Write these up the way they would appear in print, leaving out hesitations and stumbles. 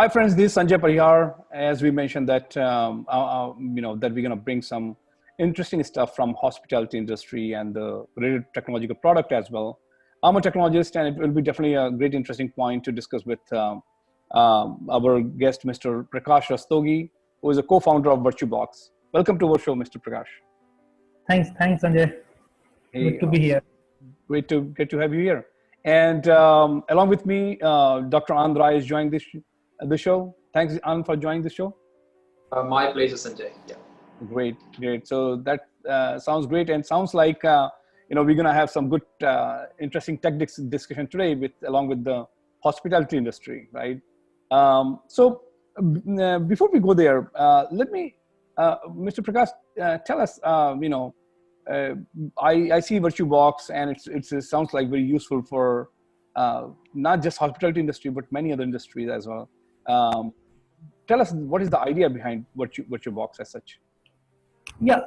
Hi friends, this is Sanjay Parihar. As we mentioned that that we're going to bring some interesting stuff from hospitality industry and the related technological product as well. I'm a technologist, and it will be definitely a great interesting point to discuss with our guest, Mr. Prakash Rastogi, who is a co-founder of VirtuBox. Welcome to our show, Mr. Prakash. Thanks, Sanjay. Hey, Good to be here. Great to have you here. And along with me, Dr. Andra is joining the show. Thanks, Anand, for joining the show. My pleasure, Sanjay. Yeah. Great. So that sounds great, and sounds like we're gonna have some good, interesting tech discussion today along with the hospitality industry, right? So before we go there, let me, Mr. Prakash, tell us. I see VirtuBox, and it sounds like very useful for not just hospitality industry but many other industries as well. Tell us, what is the idea behind VirtuBox as such? Yeah.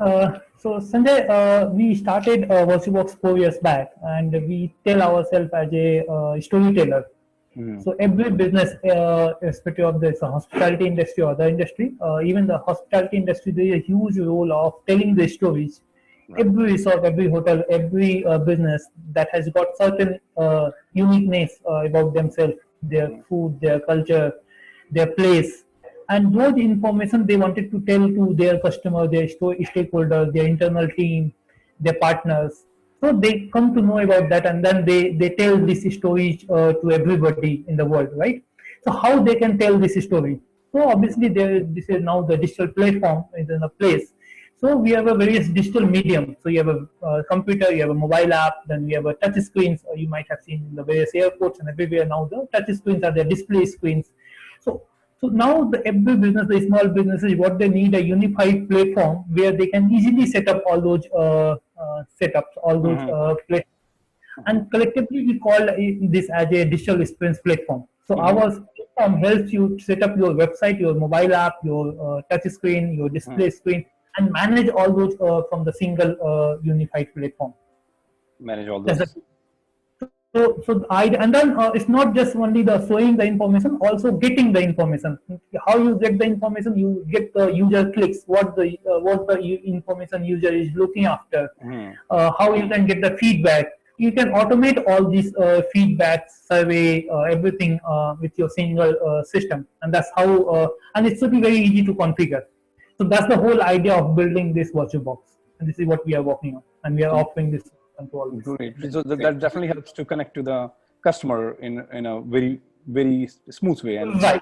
So Sanjay, we started VirtuBox 4 years back, and we tell ourselves as a storyteller. So every business, irrespective of the hospitality industry or other industry, even the hospitality industry, there is a huge role of telling the stories. Right. Every resort, every hotel, every business that has got certain uniqueness about themselves, their food, their culture, their place, and those information they wanted to tell to their customer, their stakeholders, their internal team, their partners. So they come to know about that, and then they tell this story to everybody in the world, right? So how they can tell this story? So obviously this is now the digital platform is in a place. So we have a various digital medium. So you have a computer, you have a mobile app, then we have a touch screens. You might have seen in the various airports and everywhere now the touch screens are the display screens. So now every business, the small businesses, what they need a unified platform where they can easily set up all those setups, all those platforms. And collectively we call this as a digital experience platform. So our platform helps you set up your website, your mobile app, your touch screen, your display screen, and manage all those from the single unified platform. Manage all those. And then it's not just only the showing the information, also getting the information. How you get the information? You get the user clicks, what the information user is looking after. How you can get the feedback. You can automate all these feedback, survey, everything with your single system, and that's how. And it should be very easy to configure. So that's the whole idea of building this VirtuBox, and this is what we are working on, and we are offering this control. Great. So that definitely helps to connect to the customer in a very, very smooth way and right.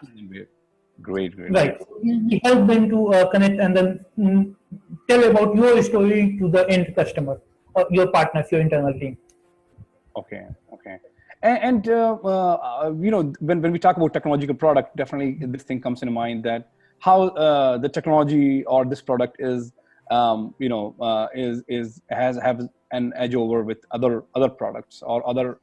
Great. Right. So we help them to connect and then tell about your story to the end customer or your partners, your internal team. Okay. And when we talk about technological product, definitely this thing comes in mind, that how the technology or this product is has an edge over with other products or other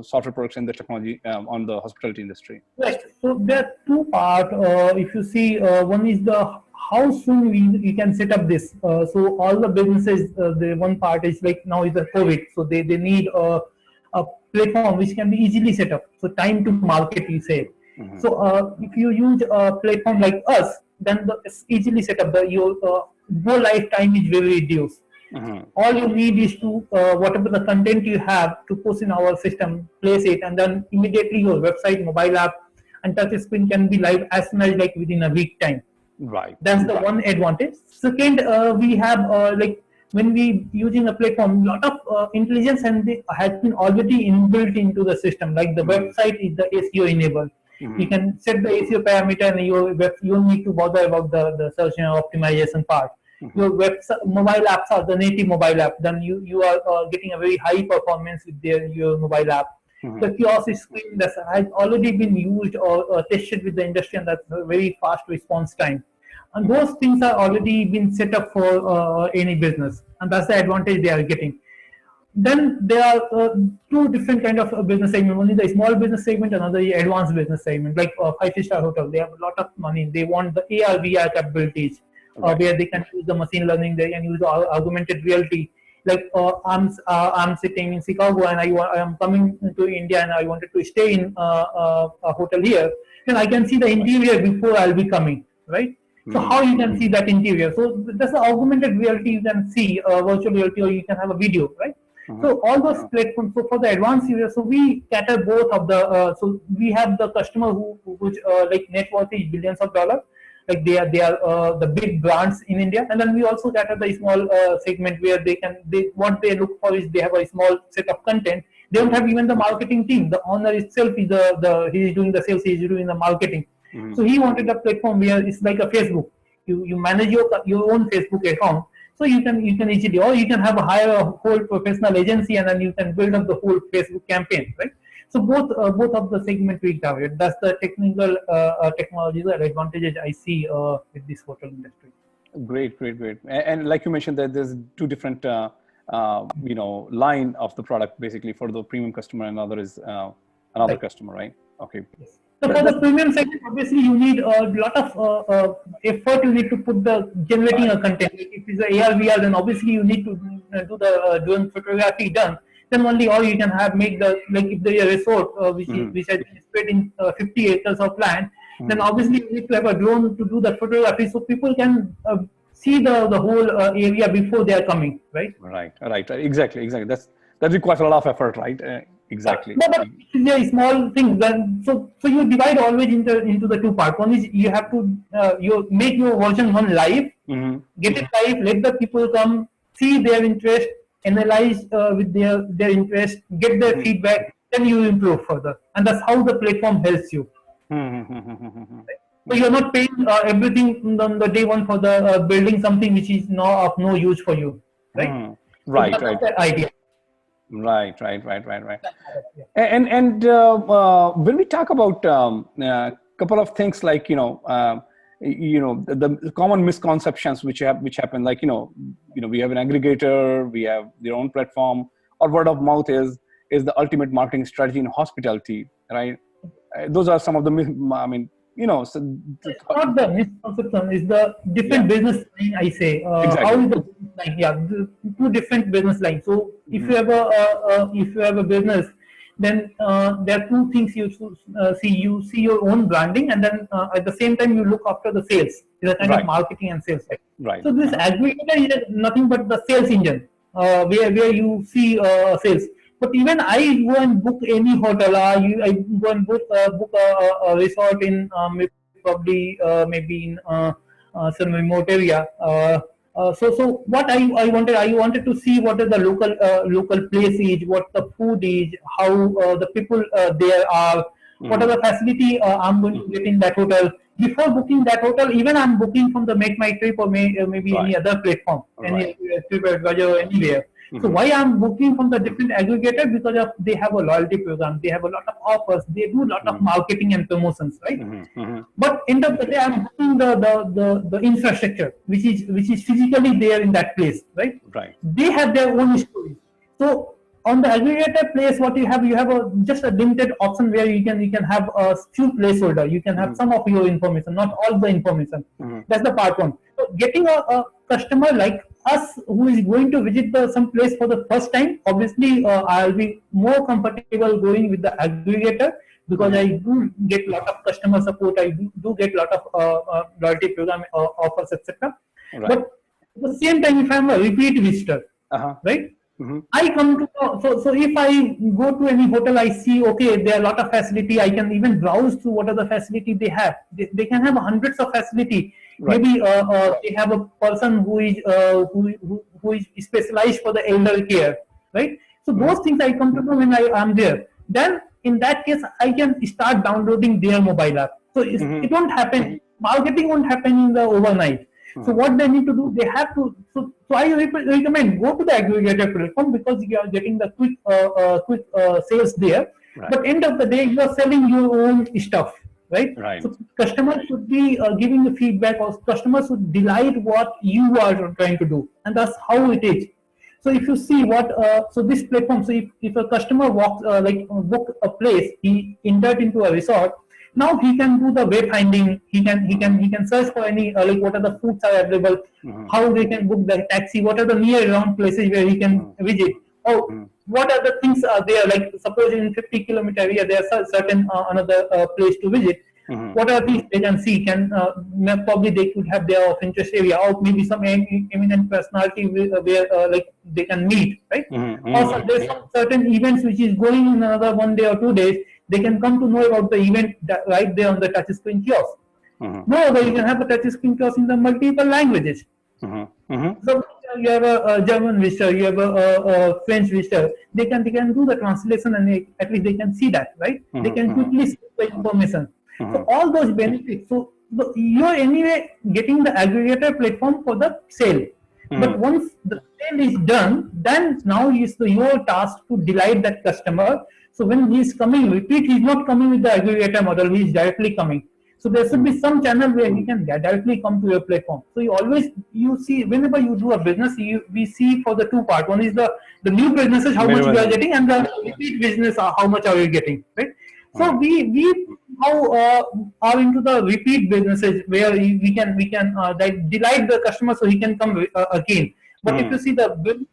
software products in the technology on the hospitality industry. Right. So there are two parts. If you see, one is the how soon we can set up this. So all the businesses, the one part is like now is the COVID, so they need a platform which can be easily set up. So time to market, you say. So if you use a platform like us, then it's easily set up. Your lifetime is very reduced. All you need is to whatever the content you have to post in our system, place it, and then immediately your website, mobile app, and touch screen can be live as soon as like within a week time. Right. That's the one advantage. Second, we have like when we using a platform, lot of intelligence and has been already inbuilt into the system. Like the website is the SEO enabled. You can set the SEO parameter, and you don't need to bother about the search and optimization part. Your website, mobile apps are the native mobile app. Then you are getting a very high performance with your mobile app. The Kiosk screen that has already been used or tested with the industry, and that's a very fast response time. And those things are already been set up for any business, and that's the advantage they are getting. Then there are two different kind of business segment. One is the small business segment, another is advanced business segment. Like 5-star hotel, they have a lot of money. They want the AR/VR capabilities, where they can use the machine learning, they can use the augmented reality, like I'm sitting in Chicago and I am coming to India and I wanted to stay in a hotel here, then I can see the interior before I'll be coming, right? So how you can see that interior? So that's the augmented reality. You can see virtual reality, or you can have a video, right? So all those platforms. So for the advanced users, so we cater both of the. So we have the customer which like net worth is billions of dollars, like they are the big brands in India, and then we also cater the small segment where they what they look for is they have a small set of content. They don't have even the marketing team. The owner itself is the he is doing the sales, he is doing the marketing. So he wanted a platform where it's like a Facebook. You manage your own Facebook account, so you can easily, or you can have a whole professional agency and then you can build up the whole Facebook campaign, right? So both of the segment we target. That's the technical technologies or advantages I see with this hotel industry. Great. And like you mentioned, that there's two different line of the product, basically for the premium customer, and another is another customer, right? Okay. Yes. So for the premium segment, obviously you need a lot of effort. You need to put the generating a content. If it's a AR VR, then obviously you need to do the drone photography done. Then only, or you can have make the, like if there is a resort which has been spread in 50 acres of land, then obviously you need to have a drone to do the photography so people can see the whole area before they are coming, right? Right. Exactly. That requires a lot of effort, right? Exactly. But it's a small thing. Then so you divide always into the two parts. One is you have to you make your version one live, get it live, let the people come, see their interest, analyze with their interest, get their feedback, then you improve further, and that's how the platform helps you. So you're not paying everything on the day one for the building something which is of no use for you, right? Right. So that's the idea. Right. And when we talk about a couple of things like the common misconceptions which happen, like we have an aggregator, we have their own platform, or word of mouth is the ultimate marketing strategy in hospitality, right? Those are some of the so it's not the misconception, it's the different business line, I say. Exactly. How is the business line? Yeah, the two different business lines. So if you have a business, then there are two things you should see. You see your own branding, and then at the same time you look after the sales. It's a kind of marketing and sales. Right. So this aggregator is nothing but the sales engine, where you see sales. But even I go and book any hotel. I go and book a resort in maybe in some remote area. So what I wanted to see what is the local place is, what the food is, how the people there are, what are the facility I'm going to get in that hotel. Before booking that hotel, even I'm booking from the Make My Trip or maybe any other platform, any TripAdvisor or anywhere. So why I'm booking from the different aggregator? Because they have a loyalty program, they have a lot of offers, they do a lot of marketing and promotions, right? But end of the day, I'm booking the infrastructure, which is physically there in that place, right? They have their own story. So on the aggregator place, what you have just a limited option where you can have a few placeholder. You can have some of your information, not all the information. That's the part one. So getting a customer like us who is going to visit some place for the first time, obviously I'll be more comfortable going with the aggregator because I do get a lot of customer support. I do get a lot of loyalty program offers, etc. But at the same time, if I'm a repeat visitor, right? I come to so if I go to any hotel, I see there are a lot of facility. I can even browse through what are the facility they have. They can have hundreds of facility. Maybe they have a person who is specialized for the elder care, right? So those things I come to know when I am there. Then in that case, I can start downloading their mobile app. So it won't happen. Marketing won't happen in the overnight. So what they need to do, they have to. So I recommend go to the aggregator platform because you are getting the quick sales there. But end of the day, you are selling your own stuff, right? So customers should be giving the feedback, or customers should delight what you are trying to do, and that's how it is. So if you see so this platform, so if a customer walks book a place, he entered into a resort. Now he can do the wayfinding. He can search for any like what are the foods are available, how they can book the taxi, what are the near around places where he can visit, or what are the things are there. Like suppose in 50-kilometer area there are certain another place to visit. What are these they can see? Probably they could have their of interest area, or maybe some eminent personality where like they can meet, right? Also, there's some certain events which is going in another 1 day or 2 days. They can come to know about the event right there on the touch screen kiosk. Moreover, you can have a touch screen kiosk in the multiple languages. So you have a German visitor, you have a French visitor. They can do the translation, and at least they can see that, right? They can quickly see the information. So all those benefits. So you're anyway getting the aggregator platform for the sale. But once the sale is done, then now is your task to delight that customer. So when he's coming, repeat, he's not coming with the aggregator model. He's directly coming. So there should be some channel where he can directly come to your platform. So you see whenever you do a business, we see for the two part. One is the new businesses, how much we are getting, and the repeat business, how much are we getting, right? So we now are into the repeat businesses where we can delight the customer so he can come again. But if you see the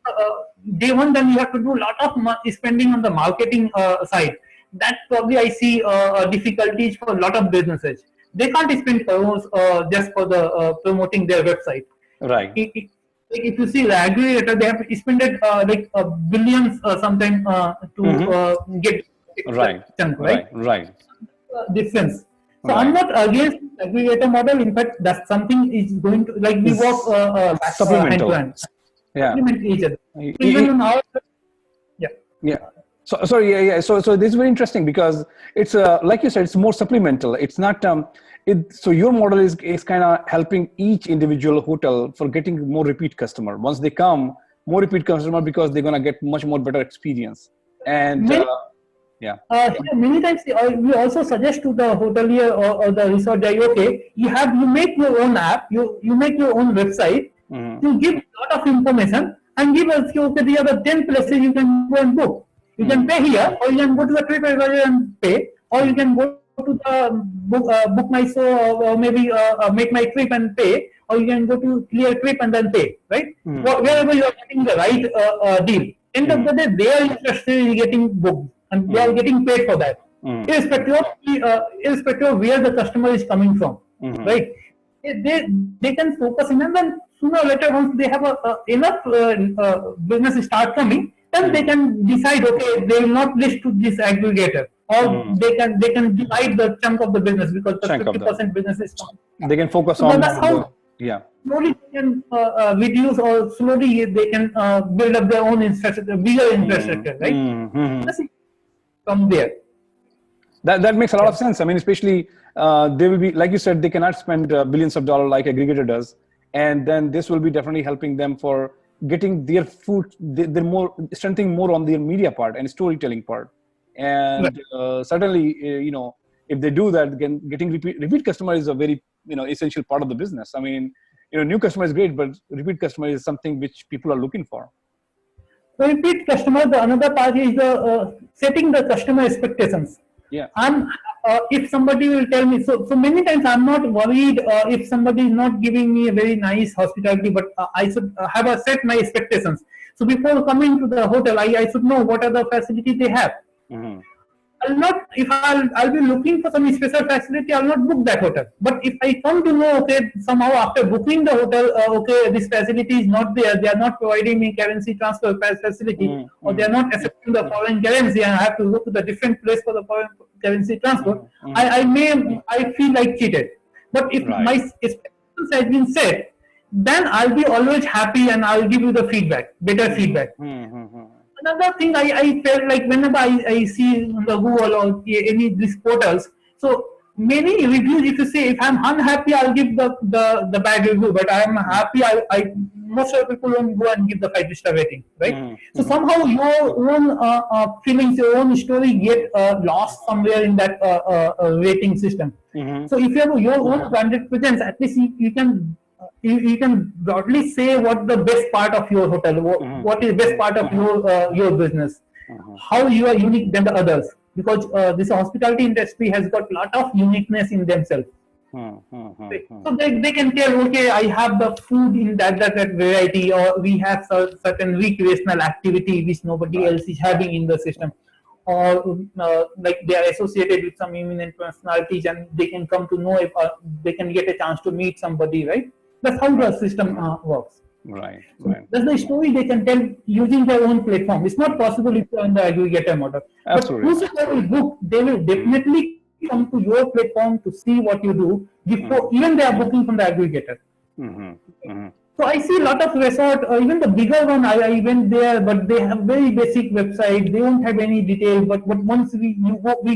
day one, then you have to do a lot of spending on the marketing side. That probably I see difficulties for a lot of businesses. They can't spend crores just for the promoting their website. Right. If you see the aggregator, they have to spend it like billions sometimes to get right. chunk, right? Right. Difference. So I'm not against aggregator model. In fact, that's something is going to like we work supplemental. hand to hand. Yeah. Supplement each other. Even on our yeah. So sorry, yeah. So this is very interesting because it's like you said, it's more supplemental. It's not so your model is kind of helping each individual hotel for getting more repeat customer. Once they come, more repeat customer because they're gonna get much more better experience. And many times we also suggest to the hotelier or the resort that okay, you make your own app, you make your own website, you give a lot of information and give us okay, the other 10 places you can go and book. You can pay here, or you can go to the TripAdvisor and pay, or you can go to the book my show, or maybe make my trip and pay, or you can go to Clear Trip and then pay, right? Wherever you are getting the right deal. End of the day, they are interested in getting booked, and they are getting paid for that, irrespective of where the customer is coming from, right? They can focus in, and then sooner or later, once they have enough business start coming, then they can decide, okay, they will not list to this aggregator, or they can divide the chunk of the business because the 50% business is coming. They can focus on that's how slowly they can reduce, or slowly they can build up their own infrastructure, bigger infrastructure, right? From there. That makes a lot of sense. I mean, especially they will be, like you said, they cannot spend billions of dollars like aggregator does, and then this will be definitely helping them for getting their food. They're more strengthening more on their media part and storytelling part, and certainly if they do that, then getting repeat customer is a very essential part of the business. I mean, new customer is great, but repeat customer is something which people are looking for. So repeat customer, the another part is the setting the customer expectations. Yeah. If somebody will tell me, so many times I'm not worried if somebody is not giving me a very nice hospitality, but I should have set my expectations. So before coming to the hotel, I should know what are the facilities they have. I'll be looking for some special facility, I'll not book that hotel. But if I come to know, okay, somehow after booking the hotel, okay, this facility is not there, they are not providing me currency transfer facility, or they are not accepting the foreign currency, and I have to go to the different place for the foreign currency transfer, I feel like cheated. But if my expectations has been set, then I'll be always happy and I'll give you the feedback, better feedback. Another thing I felt like whenever I see on the Google or any these portals, so many reviews, if you say if I'm unhappy, I'll give the bad review, but I'm happy, I most of the people won't go and give the 5-star rating, right? So somehow your own feelings, your own story get lost somewhere in that rating system. So if you have your own branded presence, at least you can broadly say what the best part of your hotel, what is best part of your business, how you are unique than the others. because this hospitality industry has got a lot of uniqueness in themselves. Right. So they can tell, okay, I have the food in that variety, or we have certain recreational activity which nobody else is having in the system, or like they are associated with some eminent personalities and they can come to know if they can get a chance to meet somebody, right? That's how the system works. Right. So that's the story they can tell using their own platform. It's not possible if you're on the aggregator model. But Absolutely. whosoever will book, they will definitely come to your platform to see what you do before even they are booking from the aggregator. So I see a lot of resort, even the bigger one, I went there, but they have very basic website. They don't have any detail. But once we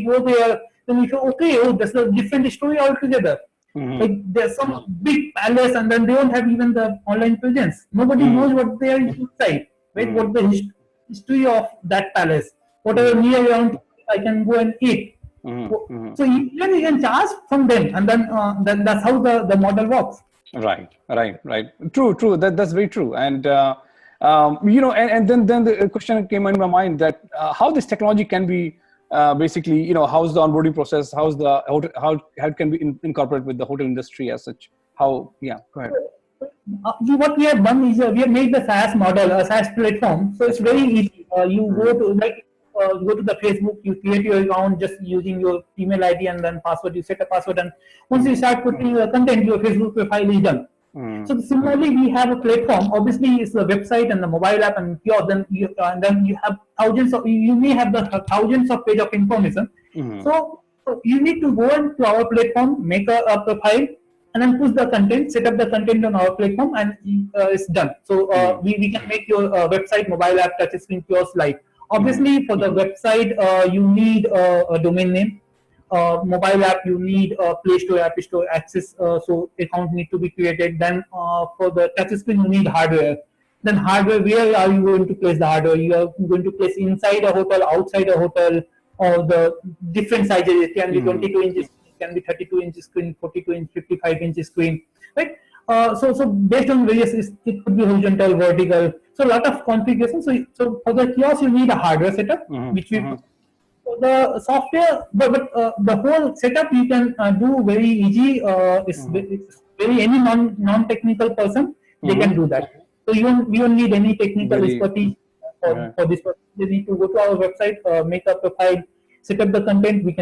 go there, then we say, okay, oh, that's a different story altogether. Like there's some big palace, and then they don't have even the online presence. Nobody knows what they are inside, right? What the history of that palace, whatever near around, I can go and eat. So even you can charge from them, and then that's how the model works. Right. True. That's very true. And and then the question came in my mind that how this technology can be basically, how's the onboarding process? How's the how it can be incorporated with the hotel industry as such? How? Yeah. Go ahead. What we have done is we have made the SaaS model, a SaaS platform. So it's very easy. You go to the Facebook, you create your account just using your email ID and then password. You set a password, and once you start putting your content, your Facebook profile is done. So similarly, we have a platform. Obviously, it's the website and the mobile app and Kiosk. Then you have you may have the thousands of page of information. So you need to go into our platform, make a profile, and then push the content, set up the content on our platform, and it's done. So we can make your website, mobile app, touchscreen, Kiosk live. Obviously, for the website, you need a domain name. Mobile app, you need Play Store, App Store access, so account need to be created. Then for the touch screen, you need hardware. Then hardware, where are you going to place the hardware? You are going to place inside a hotel, outside a hotel, or the different sizes. It can be 22 inches, it can be 32 inches screen, 42 inch, 55 inches screen, right? So based on various, it could be horizontal, vertical. So a lot of configuration. So for the kiosk, you need a hardware setup, which we. So the software, but the whole setup you can do very easy. It's very any non-technical person they can do that. So we don't need any technical expertise for this. They need to go to our website, make a profile, set up the content. We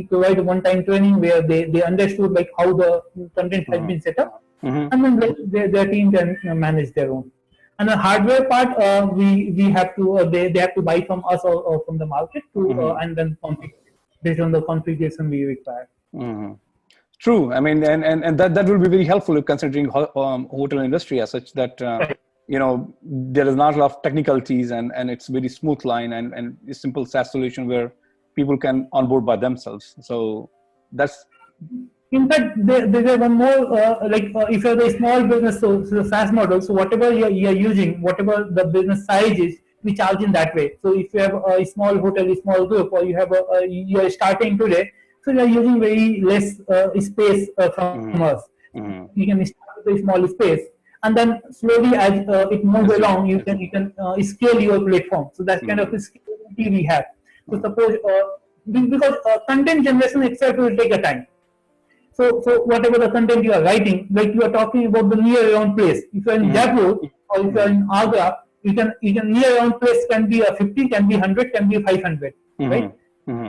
provide a one-time training where they understood like how the content has been set up, and then their team can manage their own. And the hardware part, we have to they have to buy from us or from the market to and then configure based on the configuration we require. True. I mean, and that will be very helpful considering hotel industry as such that there is not a lot of technicalities and it's very smooth line and a simple SaaS solution where people can onboard by themselves. So that's. In fact, there's one more, if you're a small business, so the SaaS model, so whatever you're using, whatever the business size is, we charge in that way. So if you have a small hotel, a small group, or you have you're starting today, so you're using very less space from us. You can start with a small space, and then slowly as it moves along, you can scale your platform. So that's kind of a scalability we have. So suppose because content generation itself will take a time. So whatever the content you are writing, like you are talking about the near around place. If you are in Jaipur or if you are in Agra, you can near around place can be a 50, can be 100, can be 500, right?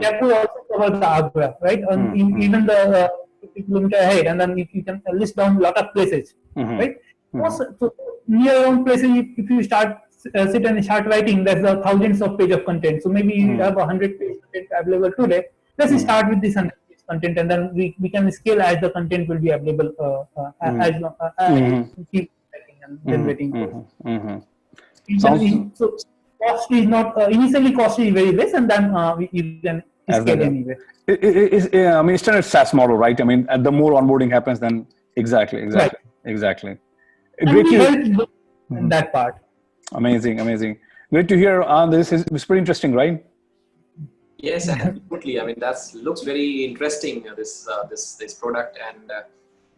Jaipur also covers the Agra, right? Even the 50 kilometer ahead, and then you can list down a lot of places, right? So near around places, if you start sit and start writing, there's thousands of page of content. So maybe you have 100 page content available today. Let's start with this 100 page content, and then we can scale as the content will be available as keep writing and generating. So cost is not initially cost is very less, and then you can scale anyway. I mean, standard SaaS model, right? I mean, the more onboarding happens, then exactly. Great to help in that part. Amazing. Great to hear. This is pretty interesting, right? Yes, absolutely. I mean, that looks very interesting. This product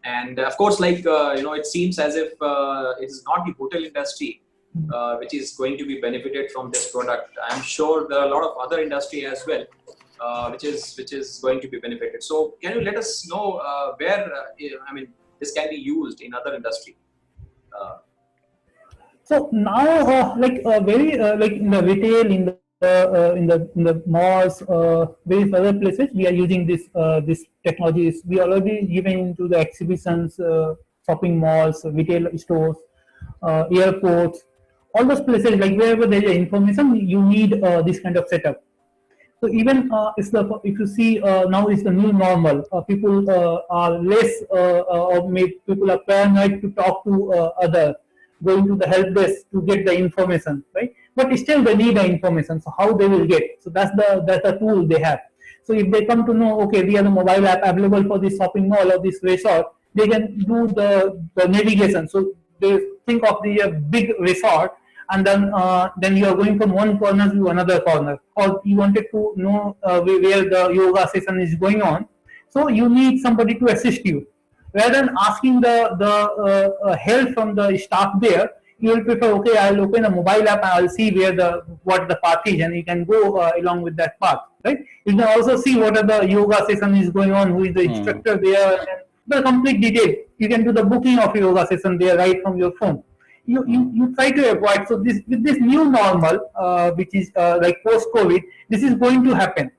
and of course, it seems as if it is not the hotel industry which is going to be benefited from this product. I'm sure there are a lot of other industry as well which is going to be benefited. So can you let us know where this can be used in other industry? So now, very like in the retail, in the malls, various other places, we are using this technologies. We are already giving into the exhibitions, shopping malls, retail stores, airports, all those places. Like wherever there is information, you need this kind of setup. So even if you see now is the new normal. People are less, or maybe people are paranoid to talk to other, going to the help desk to get the information, right? But still they need the information. So how they will get? So that's the tool they have. So if they come to know, okay, we have a mobile app available for this shopping mall or this resort, they can do the navigation. So they think of the big resort, and then you are going from one corner to another corner, or you wanted to know where the yoga session is going on. So you need somebody to assist you. Rather than asking the help from the staff there, you will prefer, okay, I'll open a mobile app and I'll see what the path is, and you can go along with that path, right? You can also see what are the yoga session is going on, who is the instructor there, and the complete detail. You can do the booking of yoga session there right from your phone. You try to avoid. So with this new normal, which is like post COVID, this is going to happen.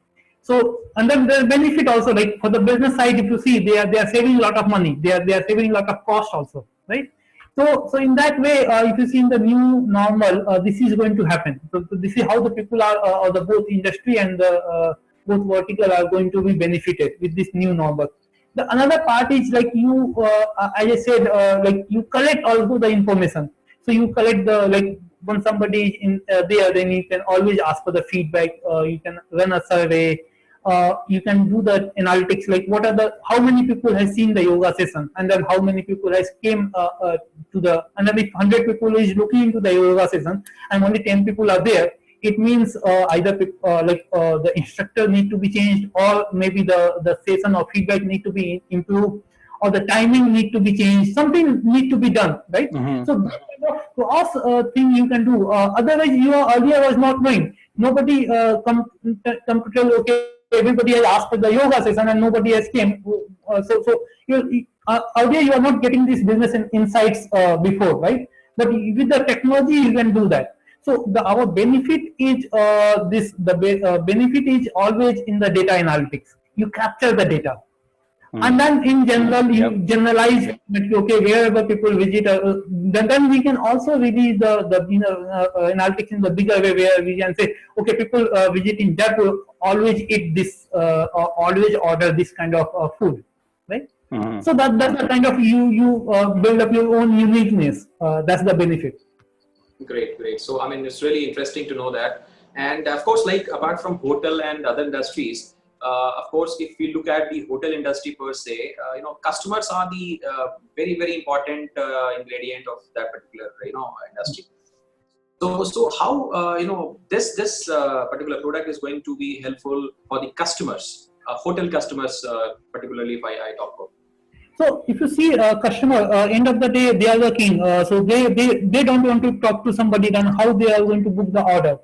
So, and then the benefit also, like for the business side, if you see, they are saving a lot of money. They are saving a lot of cost also, right? So in that way, if you see in the new normal, this is going to happen. So this is how the people are, or the both industry and the both vertical are going to be benefited with this new normal. The another part is like you, as I said, like you collect also the information. So you collect the, like when somebody is in there, then you can always ask for the feedback. You can run a survey. You can do the analytics, like what are how many people has seen the yoga session, and then how many people has came to the, and then if 100 people is looking into the yoga session and only 10 people are there, it means either the instructor need to be changed, or maybe the session or feedback need to be improved, or the timing need to be changed. Something need to be done, right? So that kind of cross thing you can do. Otherwise, you earlier was not knowing. Nobody come to tell, okay, everybody has asked for the yoga session and nobody has came. Earlier you are not getting this business insights before, right? But with the technology you can do that. So our benefit is benefit is always in the data analytics. You capture the data. And then in general, you generalize that, okay, wherever people visit, then we can also release the analytics in the bigger way, where we can say, okay, people visiting Jaipur always eat this, or always order this kind of food, right? So that's the kind of you build up your own uniqueness. That's the benefit. Great. So I mean, it's really interesting to know that. And of course, like apart from hotel and other industries, of course, if we look at the hotel industry per se, customers are the very important ingredient of that particular industry. So how this particular product is going to be helpful for the customers, hotel customers, particularly if I talk about. So if you see a customer, end of the day they are the king. So they don't want to talk to somebody. Then how they are going to book the order?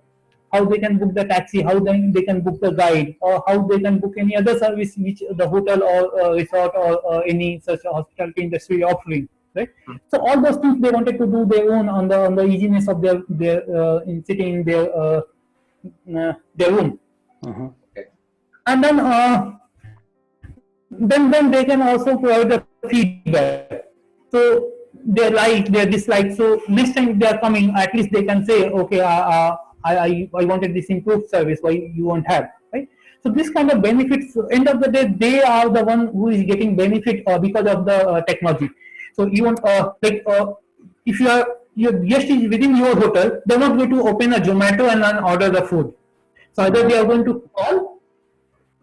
How they can book the taxi, how they can book the guide, or how they can book any other service which the hotel or resort or any such hospitality industry offering, right? So all those things they wanted to do their own on the easiness of their in sitting in their room. Okay. And then they can also provide the feedback. So they like, they dislike. So next time they are coming, at least they can say, okay, I wanted this improved service, why you won't have, right? So this kind of benefits, end of the day, they are the one who is getting benefit because of the technology. So you want if your guest is within your hotel, they're not going to open a Zomato and then order the food. So either they are going to call,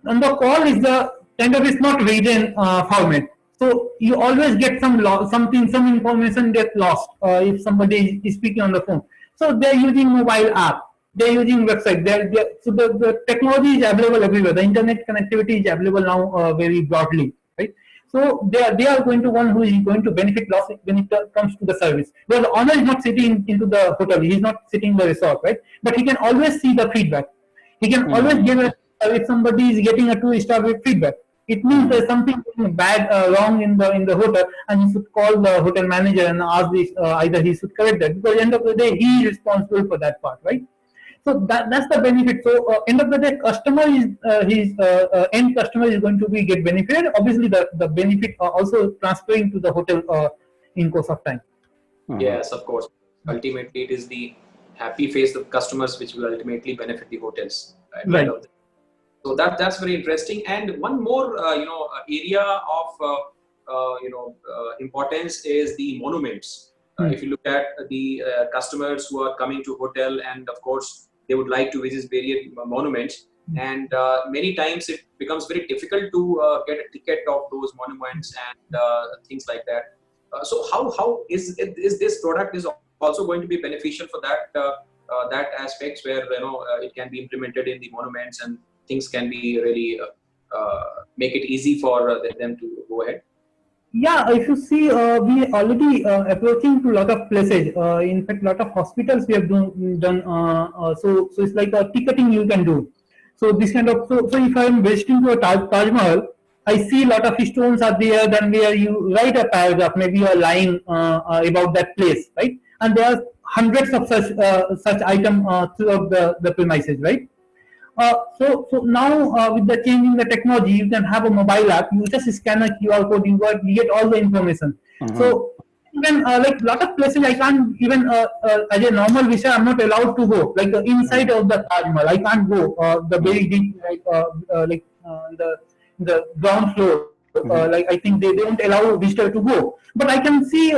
and the call is the kind of is not written format. So you always get some information get lost if somebody is speaking on the phone. So they're using mobile app, they're using website. So the technology is available everywhere. The internet connectivity is available now very broadly, right? So they are going to one who is going to benefit loss when it comes to the service. Because the owner is not sitting into the hotel, he is not sitting in the resort, right? But he can always see the feedback. He can always give a if somebody is getting a 2-star feedback, it means there's something bad, wrong in the hotel, and he should call the hotel manager and ask this, either he should correct that, because at the end of the day he is responsible for that part, right? So that's the benefit. So end of the day, customer is his end customer is going to be get benefited. Obviously, the benefit are also transferring to the hotel in course of time. Yes, of course. Ultimately, it is the happy face of customers which will ultimately benefit the hotels. Right. So that's very interesting. And one more area of importance is the monuments. If you look at the customers who are coming to hotel, and of course they would like to visit various monuments, and many times it becomes very difficult to get a ticket of those monuments and things like that. So how is this product is also going to be beneficial for that aspects where it can be implemented in the monuments and things can be really make it easy for them to go ahead? Yeah, if you see, we already approaching to a lot of places. In fact, lot of hospitals we have done. So it's like a ticketing you can do. So this kind of so if I am visiting to a Taj Mahal, I see a lot of stones are there. Then where you write a paragraph, maybe a line about that place, right? And there are hundreds of such item throughout the premises, right? So now with the change in the technology, you can have a mobile app. You just scan a QR code. You get all the information. So even like lot of places, I can't even as a normal visitor, I'm not allowed to go. Like inside of the Taj Mahal, I can't go. The very deep, like the ground floor. Like I think they don't allow visitor to go. But I can see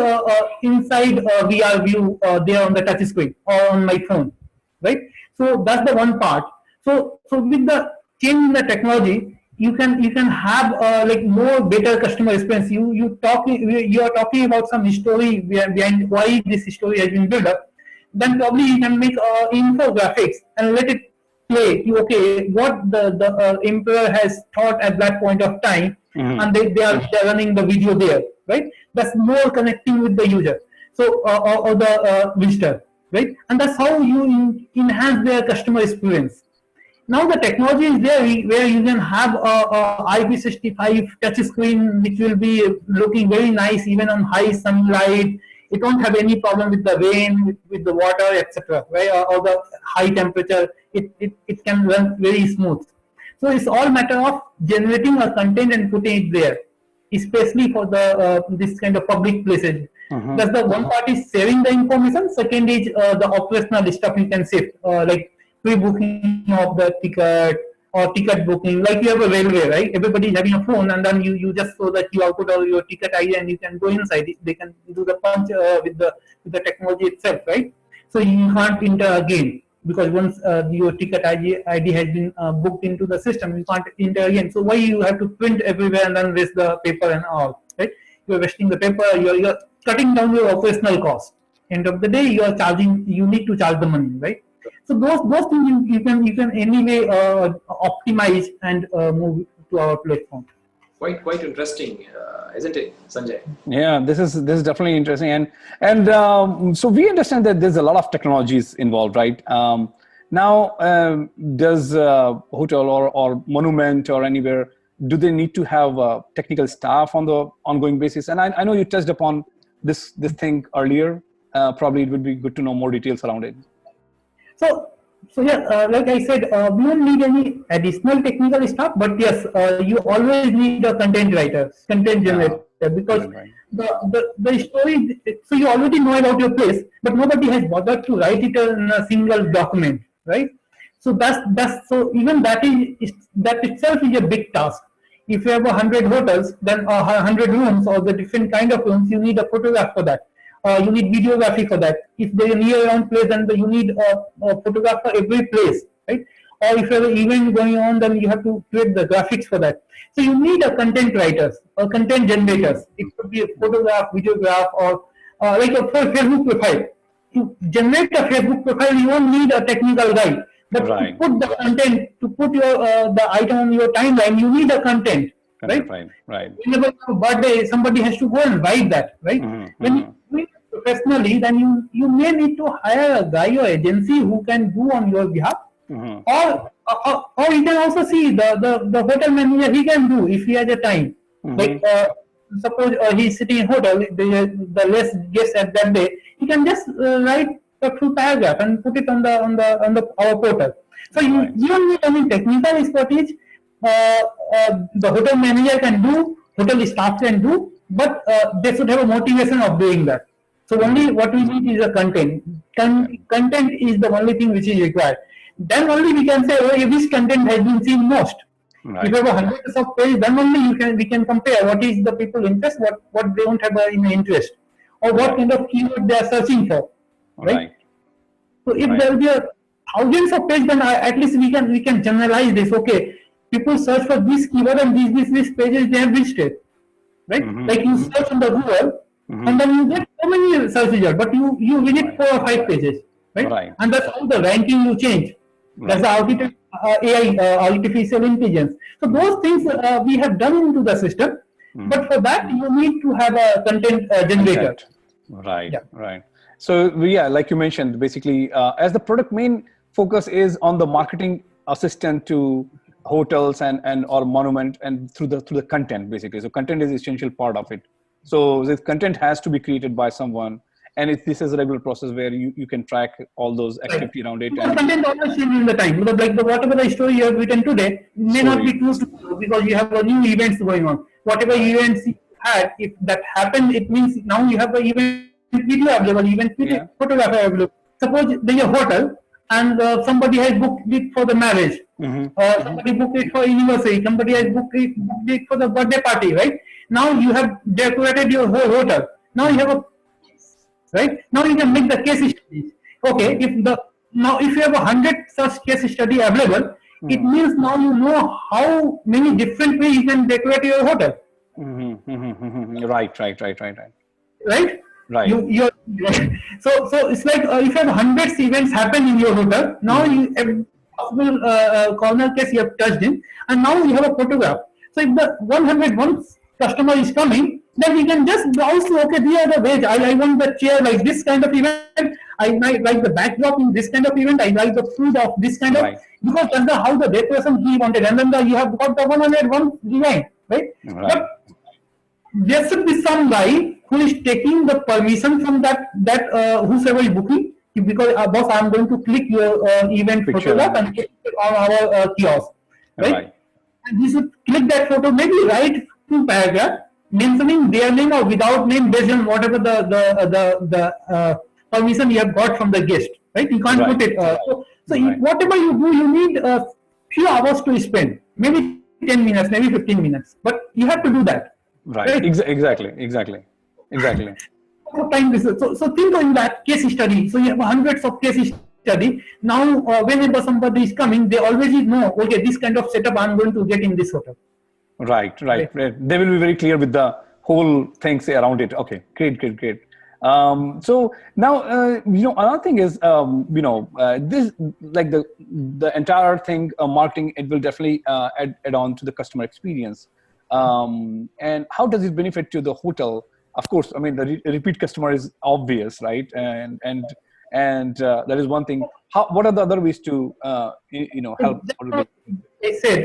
inside VR view there on the touch screen or on my phone, right? So that's the one part. So with the change in the technology, you can have like more better customer experience. You are talking about some story behind why this story has been built up. Then probably you can make infographics and let it play. Okay, what the emperor has thought at that point of time, and they are running the video there, right? That's more connecting with the user. So or the visitor, right? And that's how you enhance their customer experience. Now the technology is there where you can have a IP65 touch screen which will be looking very nice even on high sunlight. It won't have any problem with the rain, with the water, etc. Right? Or the high temperature. It can run very smooth. So it's all matter of generating a content and putting it there, especially for the this kind of public places. That's the one part is sharing the information. Second is the operational stuff you can save, like pre-booking of the ticket or ticket booking. Like you have a railway, right? Everybody is having a phone, and then you just show the QR code or your ticket ID, and you can go inside. They can do the punch with the technology itself, right? So you can't enter again because once your ticket ID has been booked into the system, you can't enter again. So why you have to print everywhere and then waste the paper and all, right? You're wasting the paper. You're cutting down your operational cost. End of the day, you are charging. You need to charge the money, right? So those things you can anyway optimize and move to our platform. Quite interesting, isn't it, Sanjay? Yeah, this is definitely interesting, and so we understand that there's a lot of technologies involved, right? Now, does hotel or monument or anywhere, do they need to have technical staff on the ongoing basis? And I know you touched upon this thing earlier. Probably it would be good to know more details around it. So yeah, like I said, we don't need any additional technical stuff, but yes, you always need a content writer, content generator, because the story. So you already know about your place, but nobody has bothered to write it in a single document, right? So that's so even that itself is a big task. If you have 100 hotels, then 100 rooms or the different kind of rooms, you need a photograph for that. You need videography for that. If there is a near-around place, then you need a photograph for every place, right? Or if you have an event going on, then you have to create the graphics for that. So you need a content writers or content generators. It could be a photograph, videograph, or like a Facebook profile. To generate a Facebook profile, you don't need a technical guy. But to put the content, to put your the item on your timeline, you need a content, right? Right. Whenever you have a birthday, somebody has to go and write that, right? When you do it professionally, then you may need to hire a guy or agency who can do on your behalf, or or you can also see the hotel manager, he can do if he has a time. Like suppose he's sitting in hotel, the less guests at that day, he can just write a few paragraph and put it on the our portal. So you don't need any technical expertise. The hotel manager can do, hotel staff can do, but they should have a motivation of doing that. So only what we need is a content. Content is the only thing which is required. Then only we can say, oh, which content has been seen most. Right. If you have hundreds of pages, then only we can compare what is the people interest, what they don't have in interest, or what kind of keyword they are searching for. Right. So if there will be thousands of pages, then at least we can generalize this. Okay, people search for this keyword and these pages they have visited. Right. Like you search on the Google. And then you get so many search results, but you visit 4 or 5 pages, right? And that's how the ranking you change. That's the AI, artificial intelligence. So those things we have done into the system, but for that you need to have a content generator. Right. So like you mentioned, basically, as the product main focus is on the marketing assistant to hotels and or monument and through the content, basically. So content is essential part of it. So this content has to be created by someone, and this is a regular process where you can track all those activity around it. And content always changes in the time, because like whatever the story you have written today may not be true tomorrow, because you have new events going on. Whatever events you had, if that happened, it means now you have the event video available, event photograph available. Suppose there is a hotel and somebody has booked it for the marriage, or somebody booked it for anniversary, somebody has booked it for the birthday party, right? Now you have decorated your whole hotel. Now you have now you can make the case studies. Okay, if you have 100 such case study available, it means now you know how many different ways you can decorate your hotel. Right. So it's like if you have hundreds events happen in your hotel, now you have possible corner case you have touched in, and now you have a photograph. So if the 101 customer is coming, then we can just browse to, okay, these are the ways. I want the chair like this kind of event. I might like the backdrop in this kind of event. I like the food of this kind of, because that's how the decoration he wanted. And then you have got the 101 design, right? But there should be some guy who is taking the permission from that whosoever is booking, because boss, I'm going to click your event photograph and get it on our kiosk, right? And he should click that photo, maybe write 2 paragraphs mentioning their name or without name based on whatever the permission you have got from the guest, right? You can't put it. Whatever you do, you need a few hours to spend, maybe 10 minutes, maybe 15 minutes, but you have to do that. Right. Exactly. So think on that case study. So you have hundreds of case study. Now, whenever somebody is coming, they always know, okay, this kind of setup I'm going to get in this hotel. Right. They will be very clear with the whole things around it. Okay, great. So now, another thing is, this, like the entire thing, marketing, it will definitely add on to the customer experience. And how does it benefit to the hotel? Of course, I mean, the repeat customer is obvious, right? And that is one thing. What are the other ways to, help?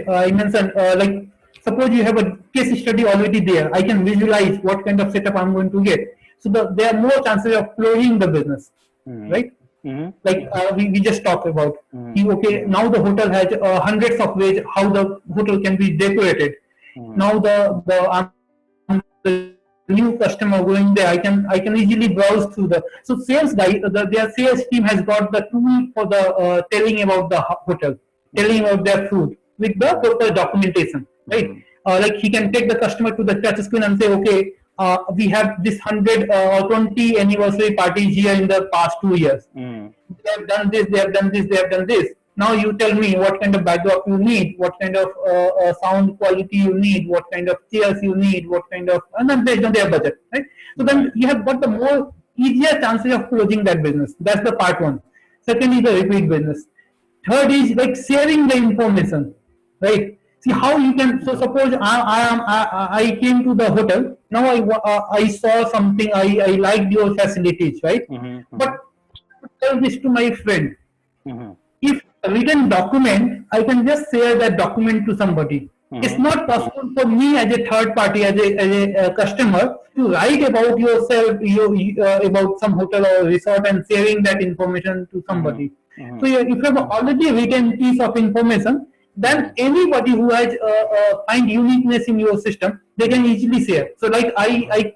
I mentioned, like, suppose you have a case study already there. I can visualize what kind of setup I'm going to get. So there are more chances of closing the business, right? Like we just talked about. Okay, now the hotel has hundreds of ways how the hotel can be decorated. Now the new customer going there, I can easily browse through so sales guy, their sales team has got the tool for the telling about the hotel, telling about their food with the proper documentation, right? Like he can take the customer to the touch screen and say, okay, we have this 100 or 20 anniversary parties here in the past 2 years. They have done this, they have done this, they have done this. Now you tell me what kind of backdrop you need, what kind of sound quality you need, what kind of chairs you need, and then based on their budget, right? So then you have got the more easier chances of closing that business. That's the part one. Second is the repeat business. Third is like sharing the information, right? See how you can. So suppose I came to the hotel. Now I saw something. I liked your facilities, right? But tell this to my friend. If a written document, I can just share that document to somebody. It's not possible for me as a third party, as a customer, to write about yourself, about some hotel or resort and sharing that information to somebody. So if you have already written piece of information, then anybody who has find uniqueness in your system, they can easily share. So like I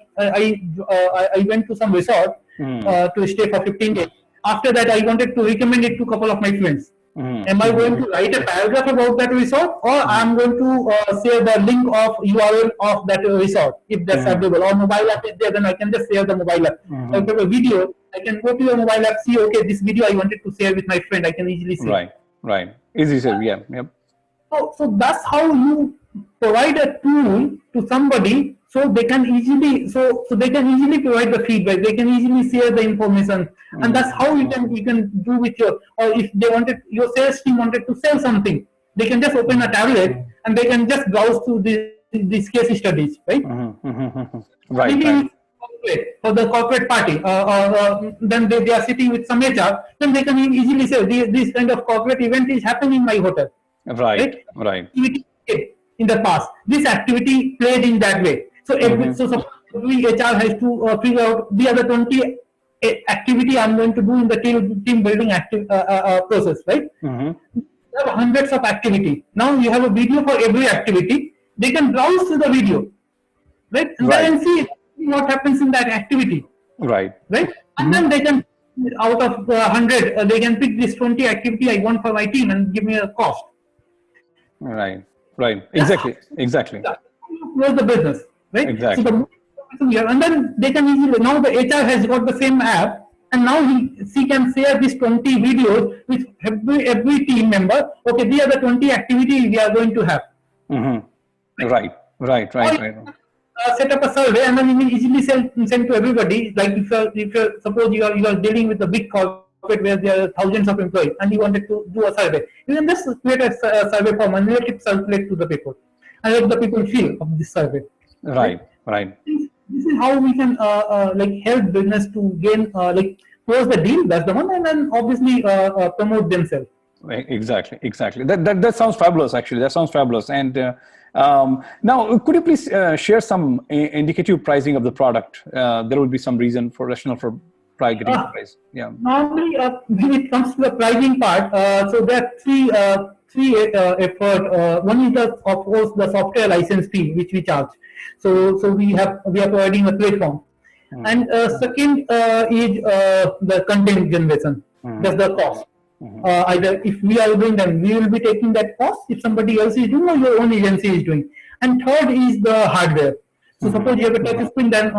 went to some resort to stay for 15 days. After that, I wanted to recommend it to a couple of my friends. Am I going to write a paragraph about that resort, or I'm going to share the link of URL of that resort if that's available, or mobile app is there, then I can just share the mobile app. Or if I have a video, I can go to your mobile app, see, okay, this video I wanted to share with my friend, I can easily share. Right. Easy to yeah. Yep. So that's how you provide a tool to somebody, so they can easily provide the feedback, they can easily share the information, and that's how you can do with your, or if they wanted, your sales team wanted to sell something, they can just open a tablet and they can just browse through these case studies, right? Right. For the corporate party, then they are sitting with some HR, then they can easily say this kind of corporate event is happening in my hotel. Right. In the past, this activity played in that way. So every HR has to figure out the other 20 activity I'm going to do in the team building process, right? There are hundreds of activity. Now you have a video for every activity. They can browse to the video, right? And then see what happens in that activity, right? And then they can, out of 100, they can pick this 20 activity I want for my team and give me a cost. Right. Exactly. Close the business, right? Exactly. So and then they can easily, now the HR has got the same app, and now she can share these 20 videos with every team member. Okay, these are the 20 activities we are going to have. Right. Set up a survey and then you will easily send to everybody. Like if you suppose you are dealing with a big corporate where there are thousands of employees and you wanted to do a survey, you can just create a survey form and let it circulate to the people and let the people feel of this survey. Right. This is how we can like help business to gain close the deal. That's the one, and then obviously promote themselves. Exactly. That sounds fabulous. Actually, that sounds fabulous. And now, could you please share some indicative pricing of the product? There would be some rationale for getting the price. Yeah. Normally, when it comes to the pricing part, so there are three effort. One is of course the software license fee which we charge. So we are providing a platform, and second is the content generation. That's the cost. Either if we are doing, then we will be taking that cost. If somebody else is doing, or your own agency is doing. And third is the hardware. So suppose you have a touch screen, then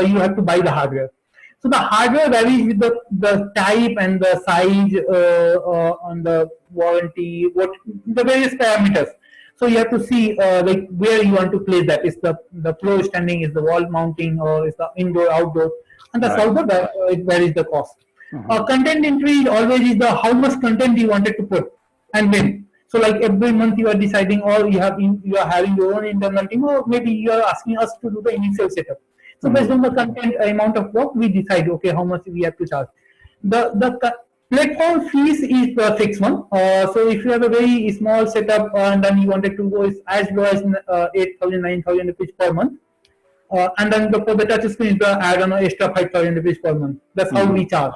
you have to buy the hardware. So the hardware varies with the type and the size and the warranty, the various parameters. So you have to see like where you want to place that. Is the floor standing, is the wall mounting, or is the indoor, outdoor, and that's how it varies the cost. Content entry always is the how much content you wanted to put and when. So like every month you are deciding, or you are having your own internal team, or maybe you are asking us to do the initial setup. So based on the content amount of work, we decide how much we have to charge. The platform fees is the fixed one. So if you have a very small setup and then you wanted to go as low as 8,000, 9,000 rupees per month, and then for the touch screen, the add on extra 5,000 rupees per month. That's how we charge.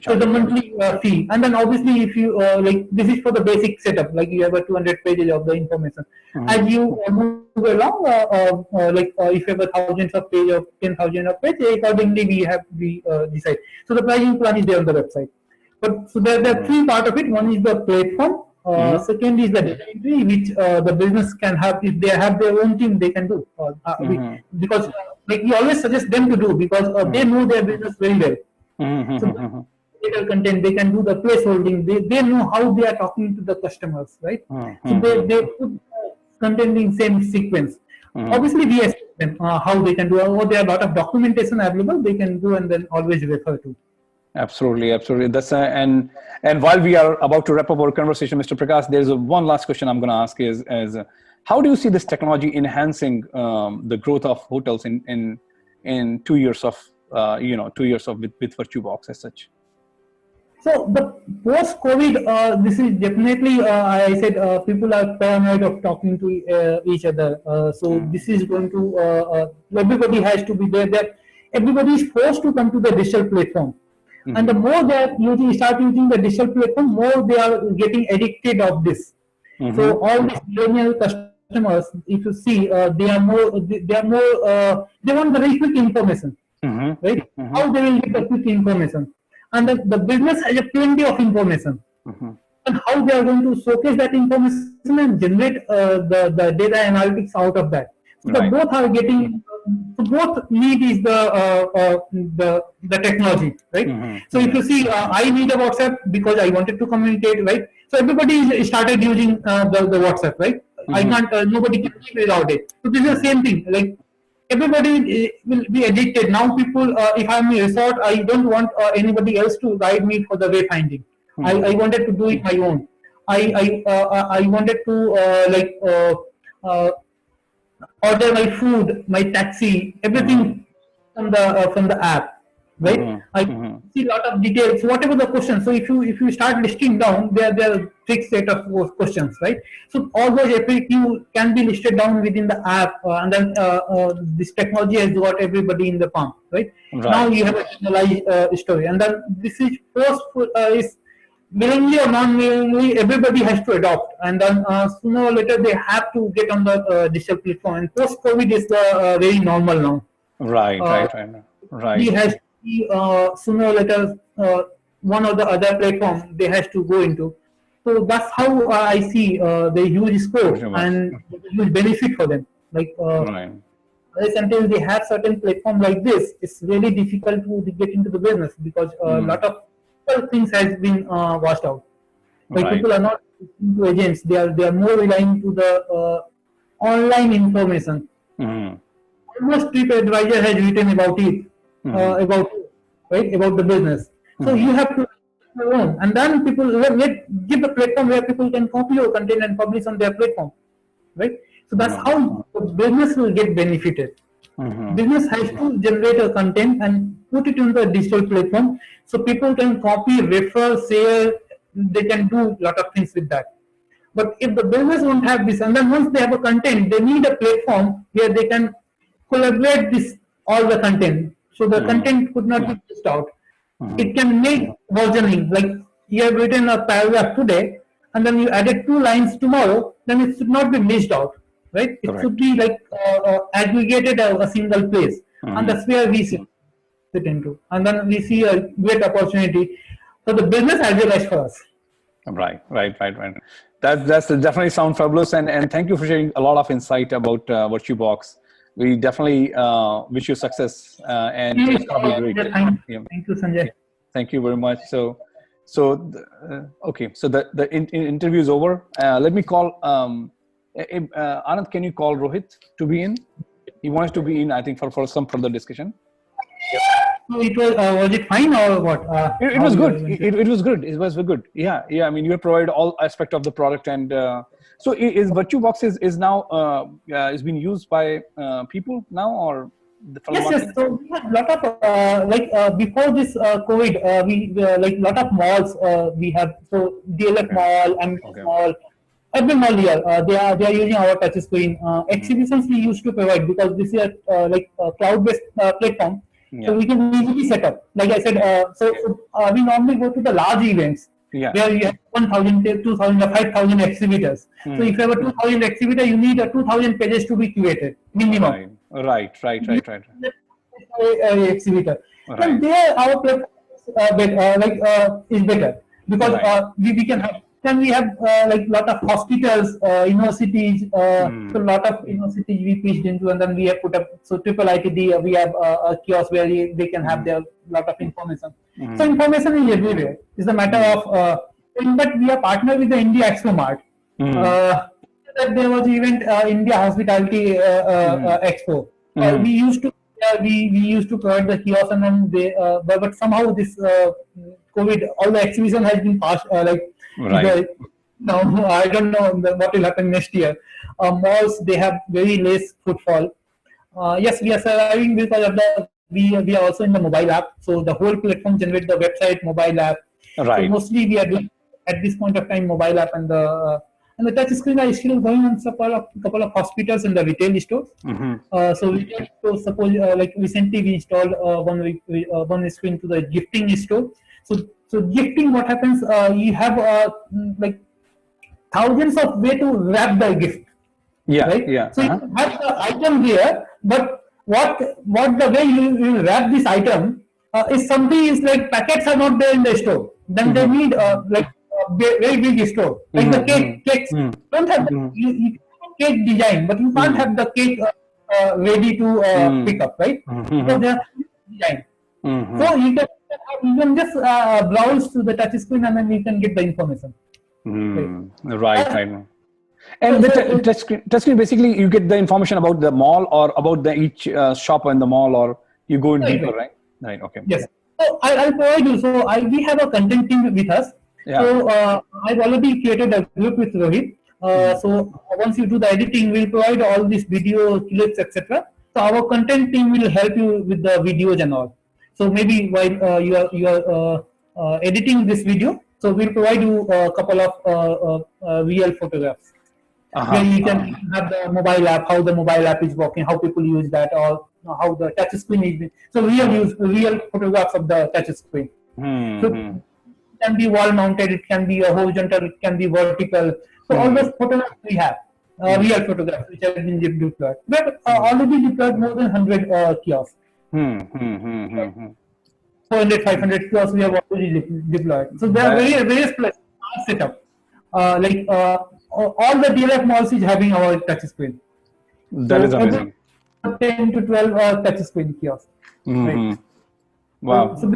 So the monthly fee, and then obviously if you like, this is for the basic setup, like you have a 200 pages of the information. As you move along, if you have thousands of page or 10,000 of page, accordingly we decide. So the pricing plan is there on the website. But so there are three part of it. One is the platform. Second is the data entry, which the business can have. If they have their own team, they can do. Because like we always suggest them to do, because they know their business very well. So data content, they can do the place holding. They know how they are talking to the customers, right? So they put content in same sequence. Obviously, we ask them how they can do. Or there are a lot of documentation available. They can do and then always refer to. Absolutely. That's and while we are about to wrap up our conversation, Mr. Prakash, there's one last question I'm going to ask is how do you see this technology enhancing the growth of hotels in 2 years of with VirtuBox as such? So the post-COVID, this is definitely, I said, people are paranoid of talking to each other. So this is going to, everybody has to be there. That everybody is forced to come to the digital platform. And the more they are start using the digital platform, more they are getting addicted of this. So all these millennial customers, if you see, they want the very quick information, right? How they will get the quick information, and the business has a plenty of information, and how they are going to showcase that information and generate the data analytics out of that. So the Right. both are getting, so both need is the technology, right? So if you see, I need a WhatsApp because I wanted to communicate, right? So everybody started using the WhatsApp, right? I can't, nobody can live without it. So this is the same thing, like everybody will be addicted. Now people, if I'm in a resort, I don't want anybody else to guide me for the wayfinding. I wanted to do it my own. I wanted to uh, order my food, my taxi, everything from the app, right? I see a lot of details, whatever the question. So if you start listing down, there are fixed set of questions, right? So all those FAQ can be listed down within the app, and then this technology has got everybody in the palm, right? Now Right. you have a generalized story, and then this is forceful, is willingly or non-willingly, everybody has to adopt, and then sooner or later they have to get on the digital platform. And post-COVID is the very normal now. Right. Uh, Right. Right. he Right. has to be, sooner or later, one or the other platform they has to go into. So that's how I see the huge Pretty scope much. and huge benefit for them. Like Right. unless until they have certain platform like this, it's really difficult to get into the business, because a lot of things has been washed out. Like Right. people are not to agents; they are more relying to the online information. Almost TripAdvisor has written about it, about right, about the business. So you have to your own, and then people give a platform where people can copy your content and publish on their platform, right? So that's how the business will get benefited. Business has to generate a content and put it on the digital platform, so people can copy, refer, share. They can do a lot of things with that. But if the business won't have this, and then once they have a content, they need a platform where they can collaborate this all the content. So the content could not be missed out. It can make versioning, like you have written a paragraph today, and then you added 2 lines tomorrow, then it should not be missed out, right? It should Correct. be like aggregated a single place, and that's where we sit into, and then we see a great opportunity for the business as well as for us. Right, right, right, right. That's definitely sound fabulous, and thank you for sharing a lot of insight about VirtuBox. We definitely wish you success, and it's gonna be great. Yeah. Thank you, Sanjay. Thank you very much. Okay. So the interview is over. Let me call Anand. Can you call Rohit to be in? He wants to be in, I think, for some further discussion. So it was it fine or what? It How was you are good. going to- It was good. It was good. Yeah, yeah. I mean, you have provided all aspect of the product, and so is VirtuBox is now is being used by people now, or for the Yes, yes. marketing? So we have lot of before this COVID, we like lot of malls. We have so DLF Okay. Mall, MBS Okay. Mall, every mall here. They are using our touch screen. Exhibitions we used to provide, because this is a cloud-based platform, so Yeah. we can easily set up. Like I said, we normally go to the large events Yeah. where you have 1,000, 2,000, or 5,000 exhibitors. So if you have a 2,000 exhibitor, you need a 2,000 pages to be curated minimum. Right. Right. Exhibitor. Then Right. there our platform is better, because Right. we can have, then we have like lot of hospitals, universities, so lot of universities we pitched into, and then we have put up, so triple ITD, we have a kiosk where they can have their lot of information. So information is everywhere. It's a matter of but we are partnered with the India Expo Mart. That there was event, India Hospitality Expo. We used to we used to provide the kiosk, and then but somehow this COVID, all the exhibition has been passed. Right. Now I don't know what will happen next year. Malls, they have very less footfall. Yes, we are surviving because of the we are also in the mobile app. So the whole platform generates the website, mobile app. Right. So mostly we are doing at this point of time mobile app, and the touch screen are still going on couple of hospitals and the retail stores. So retail stores, suppose like recently we installed one screen to the gifting store. So gifting, what happens? You have like thousands of way to wrap the gift, Yeah. right? Yeah. So you have the item there, but what the way you wrap this item is something is like packets are not there in the store. Then they need like a very big store, like the cakes. Don't have you have cake design, but you can't have the cake ready to pick up, right? So they are design. So you can just browse to the touch screen and then you can get the information. Right. Right. And the touch screen, basically, you get the information about the mall or about the each shop in the mall, or you go in deeper, right? Right. Okay. Yes. So I'll provide you. So we have a content team with us. Yeah. So I've already created a group with Rohit. So once you do the editing, we'll provide all these video clips, etc. So our content team will help you with the videos and all. So maybe while you are editing this video, so we'll provide you a couple of real photographs. Where you can have the mobile app, how the mobile app is working, how people use that, or how the touch screen is. So real photographs of the touch screen. So it can be wall mounted, it can be a horizontal, it can be vertical. So all those photographs we have, real photographs which have been deployed. We have already deployed more than 100 kiosks. 400, 500 kiosks we have already deployed. So there are various places set up. All the DLF malls is having our touch screen. That is amazing. 10 to 12 touch screen kiosks. Right? Wow. So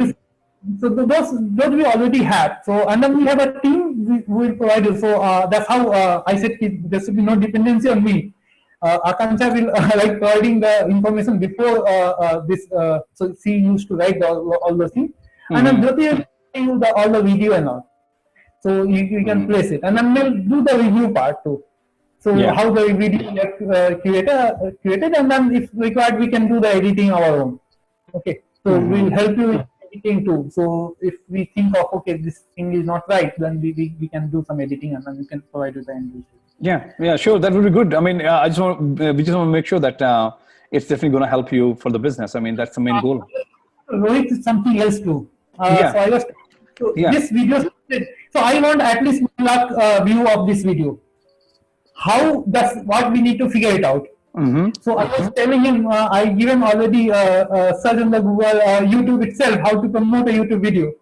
those we already have. So and then we have a team we will provide you. So that's how I said there should be no dependency on me. Akansha will like providing the information before this. So she used to write all those things, and then Jyoti will do all the video and all. So you can place it, and then we'll do the review part too. So how the video get created, and then if required, we can do the editing our own. Okay, so we'll help you with editing too. So if we think of okay, this thing is not right, then we can do some editing, and then we can provide you the end result. Yeah, sure. That would be good. I mean, we just want to make sure that it's definitely going to help you for the business. I mean, that's the main goal. Rohit is something else too. So I was this video. So I want at least 1 lakh view of this video. How does what we need to figure it out? So I was telling him I given already search on the Google YouTube itself how to promote a YouTube video.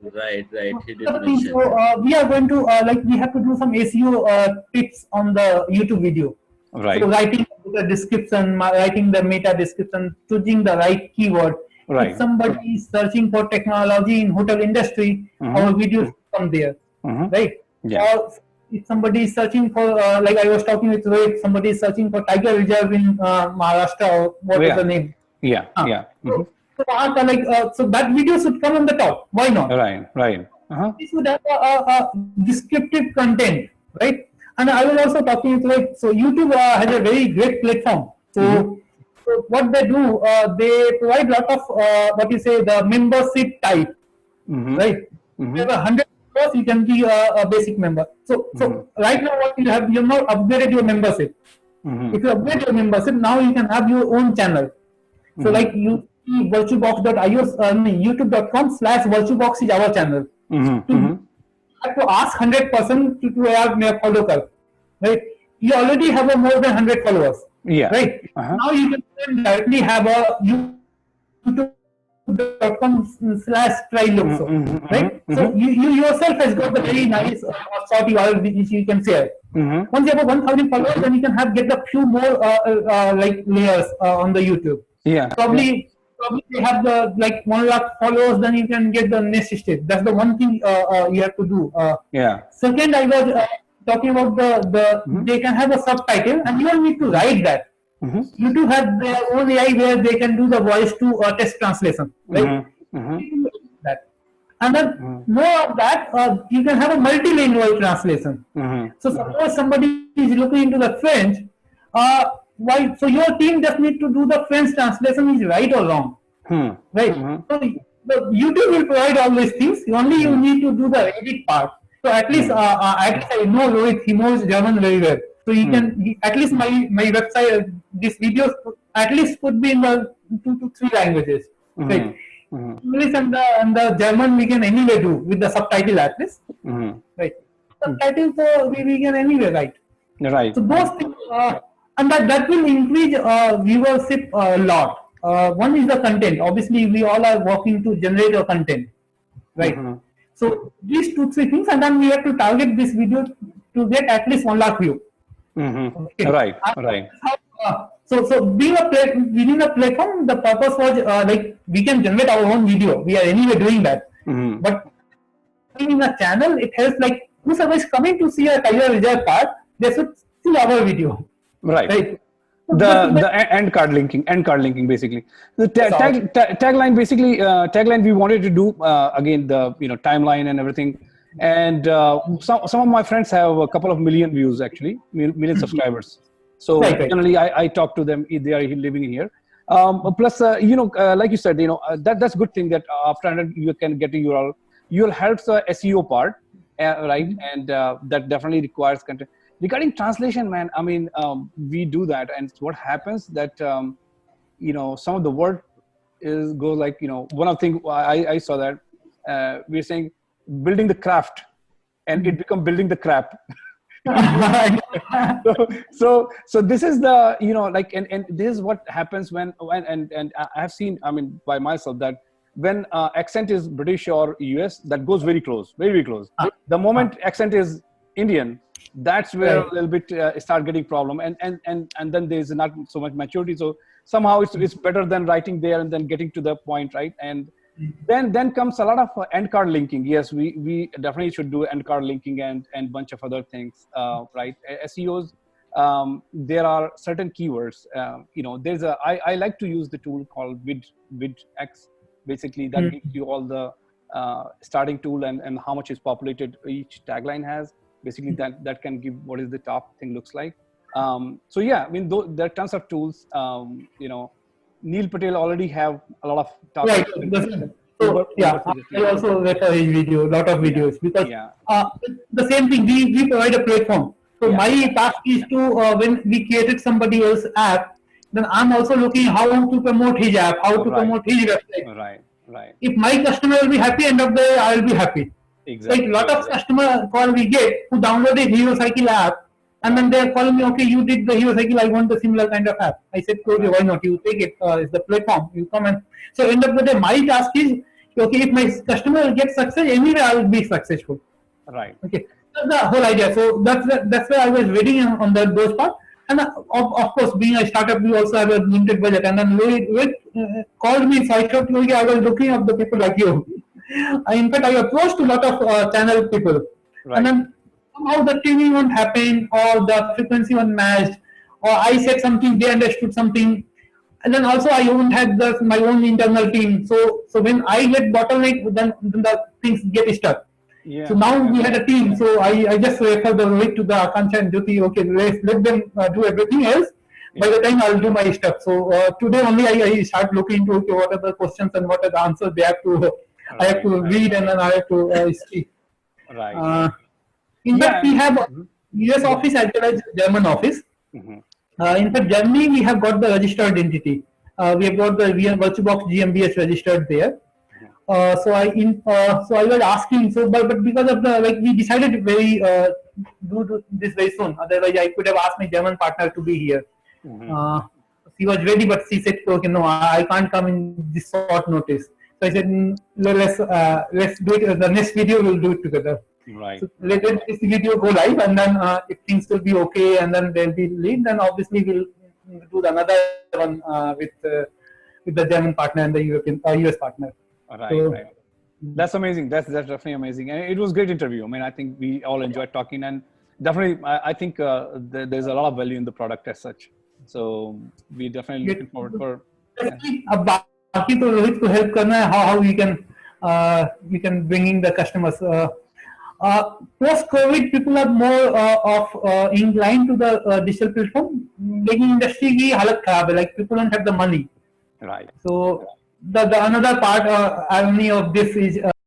Right. He did mention. So we are going to we have to do some SEO tips on the YouTube video. Right. So writing the description, writing the meta description, choosing the right keyword. Right. If somebody is searching for technology in hotel industry, our videos come there, right? Yeah. Or if somebody is searching for, like I was talking with Rohit, somebody is searching for tiger reserve in Maharashtra, or what is the name? Yeah. So that video should come on the top. Why not? Right. This would have a descriptive content, right? And I was also talking with Rohit. So YouTube has a very great platform. So what they do, they provide a lot of the membership type, right? If you have 100 members, you can be a basic member. So right now what you have not upgraded your membership. If you upgrade your membership, now you can have your own channel. So like you see virtubox.io, youtube.com/virtubox is our channel. You have to ask 100% to have a follower, right? You already have more than 100 followers. Yeah. Right. Now you can directly have a youtube.com/trylook, right? So you yourself has got the very nice short URL which you can share. Once you have 1,000 followers, then you can get a few more layers on the YouTube. Yeah. Probably they have the 1 lakh followers, then you can get the next step. That's the one thing you have to do. Second, I was talking about they can have a subtitle and you don't need to write that. YouTube has their own AI where they can do the voice to text translation, right? That. And then more of that, you can have a multilingual translation. So suppose somebody is looking into the French, so your team just need to do the French translation is right or wrong, right? So YouTube will provide all these things. Only you need to do the edit part. So at least I know Rohit. He knows German very well. So at least my website, this videos at least could be in the 2 to 3 languages. Right. English and the German we can anyway do with the subtitle at least. Right. Subtitles we can anyway write. Right. So those things, and that will increase viewership a lot. One is the content. Obviously, we all are working to generate a content, right? So these 2, 3 things, and then we have to target this video to get at least 1 lakh view. Okay. Right. Right. So being within a platform, the purpose was like we can generate our own video. We are anyway doing that, but in a channel, it helps like whoever is coming to see a career result part, they should see our video. Right. The end card linking basically. The tagline basically tagline we wanted to do again the timeline and everything. And some of my friends have a couple of million views actually, million subscribers. So generally I talk to them if they are living here. Plus like you said, that's good thing that after you can get a URL. You'll help the SEO part, right? And that definitely requires content. Regarding translation, man, I mean, we do that, and what happens that some of the word goes like one of the things I saw that we're saying building the craft, and it become building the crap. so this is the like and this is what happens when and I have seen, I mean, by myself that when accent is British or US, that goes very close, very close. The moment accent is Indian, that's where a little bit start getting problem, and then there's not so much maturity. So somehow it's better than writing there and then getting to the point, right? And then comes a lot of end card linking. Yes, we definitely should do end card linking and bunch of other things, right? SEOs, there are certain keywords. There's I like to use the tool called vidx. Basically, that gives you all the starting tool and how much is populated each tagline has. Basically, that can give what is the top thing looks like. So yeah, I mean, there are tons of tools. Neil Patel already have a lot of topics. So yeah, I also refer his video, lot of videos, because the same thing, we provide a platform. So my task is to when we created somebody else's app, then I'm also looking how to promote his app, how to promote his website. Right. If my customer will be happy, end of the day I will be happy. Exactly. Like lot of customer call we get who downloaded Hero Cycle app, and then they are calling me, okay, you did the Hero Cycle, I want a similar kind of app. I said, okay, why not? You take it, it's the platform, you come and, so end of the day, my task is, okay, if my customer will get success, anyway I will be successful. Right. Okay, that's the whole idea. So that's why I was waiting on those part. And of course, being a startup, we also have a limited budget. And then Rohit called me, so I thought, okay, I was looking up the people like you. In fact, I approached a lot of channel people. Right. And then somehow the TV won't happen, or the frequency won't match, or I said something, they understood something. And then also I won't have my own internal team. So when I get bottleneck, then the things get stuck. Yeah. So now we had a team. So I just referred the Rohit to the Akansha and Jyoti. Okay, let them do everything else. By the time I'll do my stuff. So today only I start looking into what are the questions and what are the answers they have to. I have to read and then I have to see. Right. In fact, we have US office as well as German office. In fact, Germany we have got the registered entity. We have got the VirtuBox GmbH registered there. So I was asking. So, but because of the we decided to do this very soon. Otherwise, I could have asked my German partner to be here. She was ready, but she said, "Okay, no, I can't come in this short notice." So I said, "Let's do it. The next video we'll do it together." Right. So let this video go live, and then if things will be okay, and then there'll be lead, then obviously we'll do another one with the German partner and the US partner. Right. That's amazing. That's definitely amazing, and it was a great interview. I mean, I think we all enjoyed talking, and definitely, I think there's a lot of value in the product as such. So we definitely looking forward for. बाकी तो रोहित को help करना है how we can bringing the customers. Post COVID, people are more inclined to the digital platform. लेकिन industry की हालत खराब है. Like people don't have the money. Right. So the another part irony of this is